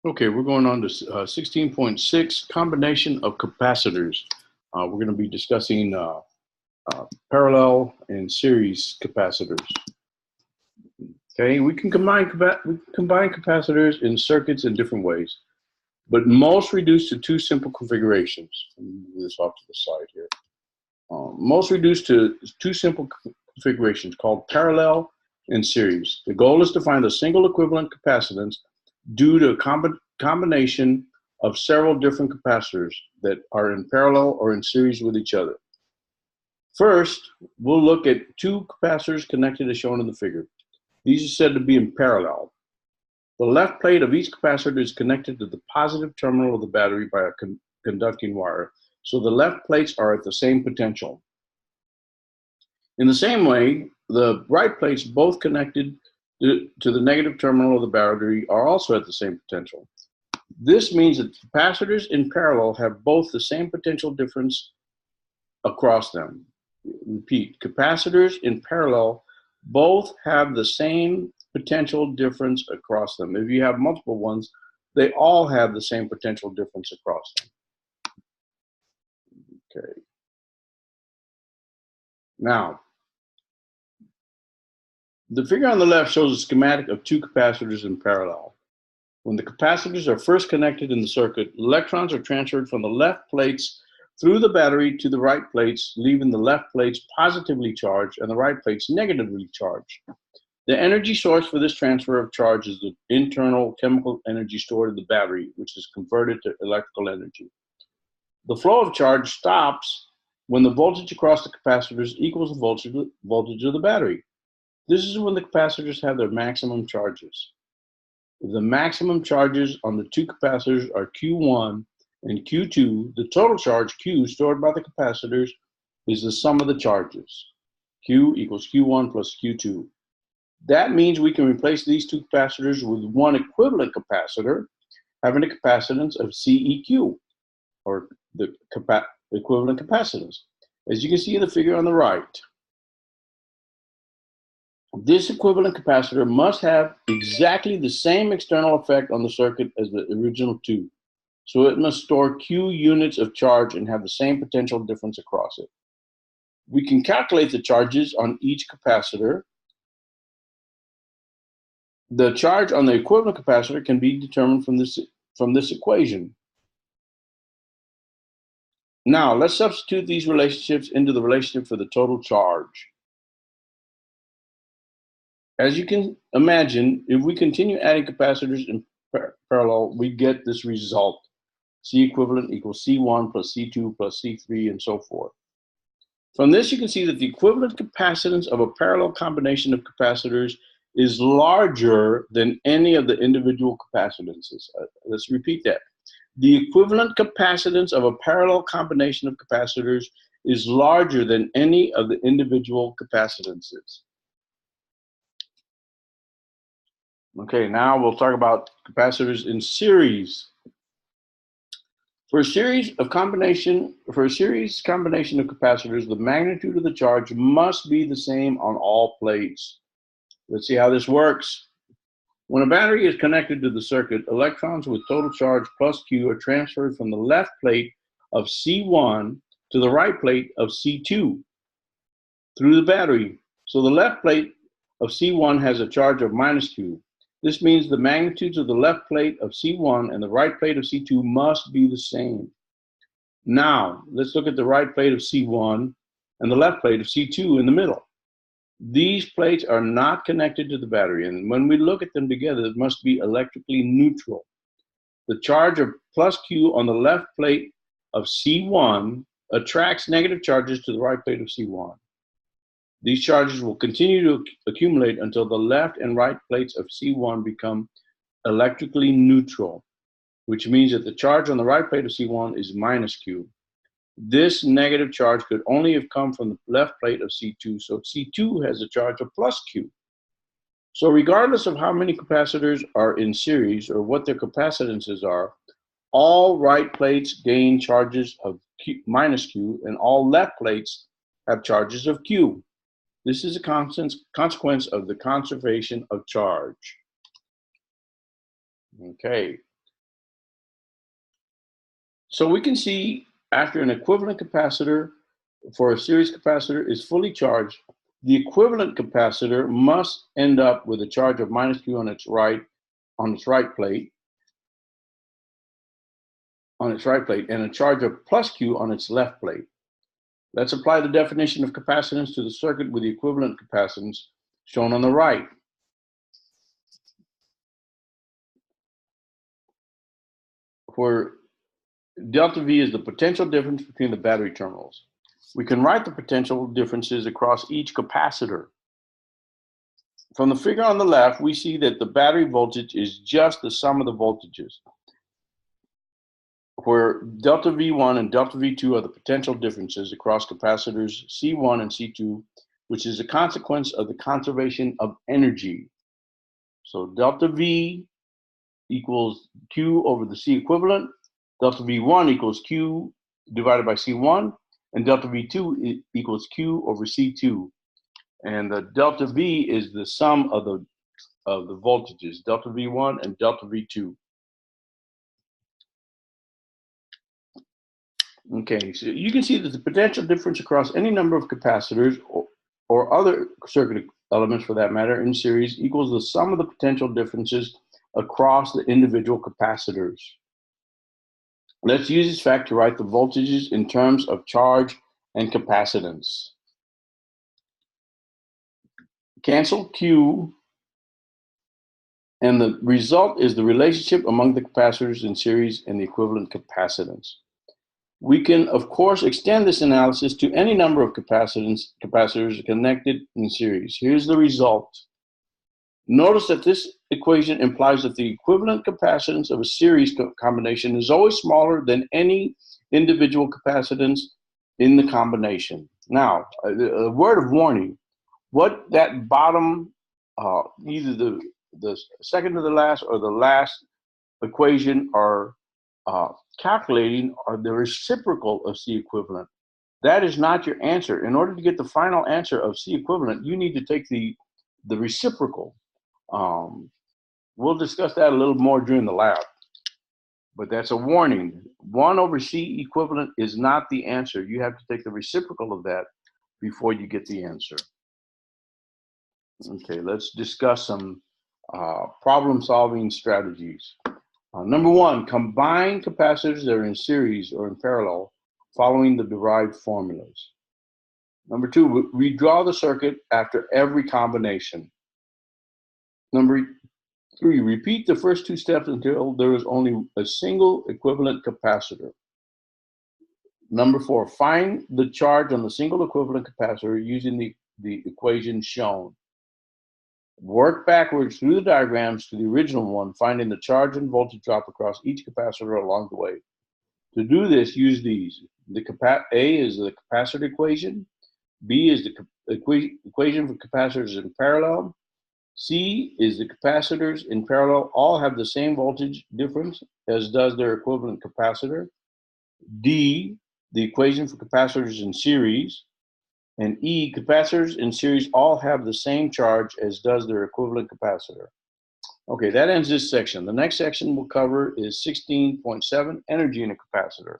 Okay, we're going on to 16.6, combination of capacitors. We're going to be discussing parallel and series capacitors. Okay, we can combine capacitors in circuits in different ways, but most reduced to two simple configurations. Let me move this off to the side here. Most reduced to two simple configurations called parallel and series. The goal is to find a single equivalent capacitance due to a combination of several different capacitors that are in parallel or in series with each other. First, we'll look at two capacitors connected as shown in the figure. These are said to be in parallel. The left plate of each capacitor is connected to the positive terminal of the battery by a conducting wire, so the left plates are at the same potential. In the same way, the right plates, both connected to the negative terminal of the battery, are also at the same potential. This means that capacitors in parallel have both the same potential difference across them. Repeat, capacitors in parallel both have the same potential difference across them. If you have multiple ones, they all have the same potential difference across them. Okay. Now, the figure on the left shows a schematic of two capacitors in parallel. When the capacitors are first connected in the circuit, electrons are transferred from the left plates through the battery to the right plates, leaving the left plates positively charged and the right plates negatively charged. The energy source for this transfer of charge is the internal chemical energy stored in the battery, which is converted to electrical energy. The flow of charge stops when the voltage across the capacitors equals the voltage of the battery. This is when the capacitors have their maximum charges. The maximum charges on the two capacitors are Q1 and Q2. The total charge Q stored by the capacitors is the sum of the charges. Q equals Q1 plus Q2. That means we can replace these two capacitors with one equivalent capacitor having a capacitance of CEQ, or the equivalent capacitance. As you can see in the figure on the right, this equivalent capacitor must have exactly the same external effect on the circuit as the original two. So it must store Q units of charge and have the same potential difference across it. We can calculate the charges on each capacitor. The charge on the equivalent capacitor can be determined from this equation. Now, let's substitute these relationships into the relationship for the total charge. As you can imagine, if we continue adding capacitors in parallel, we get this result. C equivalent equals C1 plus C2 plus C3 and so forth. From this, you can see that the equivalent capacitance of a parallel combination of capacitors is larger than any of the individual capacitances. Let's repeat that. The equivalent capacitance of a parallel combination of capacitors is larger than any of the individual capacitances. Okay, now we'll talk about capacitors in series. For a series combination of capacitors, the magnitude of the charge must be the same on all plates. Let's see how this works. When a battery is connected to the circuit, electrons with total charge plus Q are transferred from the left plate of C1 to the right plate of C2 through the battery. So the left plate of C1 has a charge of minus Q. This means the magnitudes of the left plate of C1 and the right plate of C2 must be the same. Now, let's look at the right plate of C1 and the left plate of C2 in the middle. These plates are not connected to the battery, and when we look at them together, it must be electrically neutral. The charge of plus Q on the left plate of C1 attracts negative charges to the right plate of C1. These charges will continue to accumulate until the left and right plates of C1 become electrically neutral, which means that the charge on the right plate of C1 is minus Q. This negative charge could only have come from the left plate of C2, so C2 has a charge of plus Q. So regardless of how many capacitors are in series or what their capacitances are, all right plates gain charges of minus Q, and all left plates have charges of Q. This is a consequence of the conservation of charge. Okay, So we can see after an equivalent capacitor for a series capacitor is fully charged, the equivalent capacitor must end up with a charge of minus Q on its right plate, and a charge of plus Q on its left plate. Let's apply the definition of capacitance to the circuit with the equivalent capacitance shown on the right. Where delta V is the potential difference between the battery terminals. We can write the potential differences across each capacitor. From the figure on the left, we see that the battery voltage is just the sum of the voltages, where delta V1 and delta V2 are the potential differences across capacitors C1 and C2, which is a consequence of the conservation of energy. So delta V equals Q over the C equivalent, delta V1 equals Q divided by C1, and delta V2 equals Q over C2. And the delta V is the sum of the voltages, delta V1 and delta V2. Okay, so you can see that the potential difference across any number of capacitors or other circuit elements for that matter in series equals the sum of the potential differences across the individual capacitors. Let's use this fact to write the voltages in terms of charge and capacitance. Cancel Q, and the result is the relationship among the capacitors in series and the equivalent capacitance. We can, of course, extend this analysis to any number of capacitors connected in series. Here's the result. Notice that this equation implies that the equivalent capacitance of a series combination is always smaller than any individual capacitance in the combination. Now, a word of warning, what that bottom, either the second to the last or the last equation are calculating are the reciprocal of C equivalent. That is not your answer. In order to get the final answer of C equivalent, you need to take the reciprocal. We'll discuss that a little more during the lab, but that's a warning. 1 over C equivalent is not the answer. You have to take the reciprocal of that before you get the answer. Okay, let's discuss some problem-solving strategies. Number 1, combine capacitors that are in series or in parallel following the derived formulas. Number 2, redraw the circuit after every combination. Number 3, repeat the first 2 steps until there is only a single equivalent capacitor. Number 4, find the charge on the single equivalent capacitor using the equation shown. Work backwards through the diagrams to the original one, finding the charge and voltage drop across each capacitor along the way. To do this, use these. A is the capacitor equation. B is the equation for capacitors in parallel. C is the capacitors in parallel all have the same voltage difference as does their equivalent capacitor. D, the equation for capacitors in series. And E, capacitors in series all have the same charge as does their equivalent capacitor. Okay, that ends this section. The next section we'll cover is 16.7, energy in a capacitor.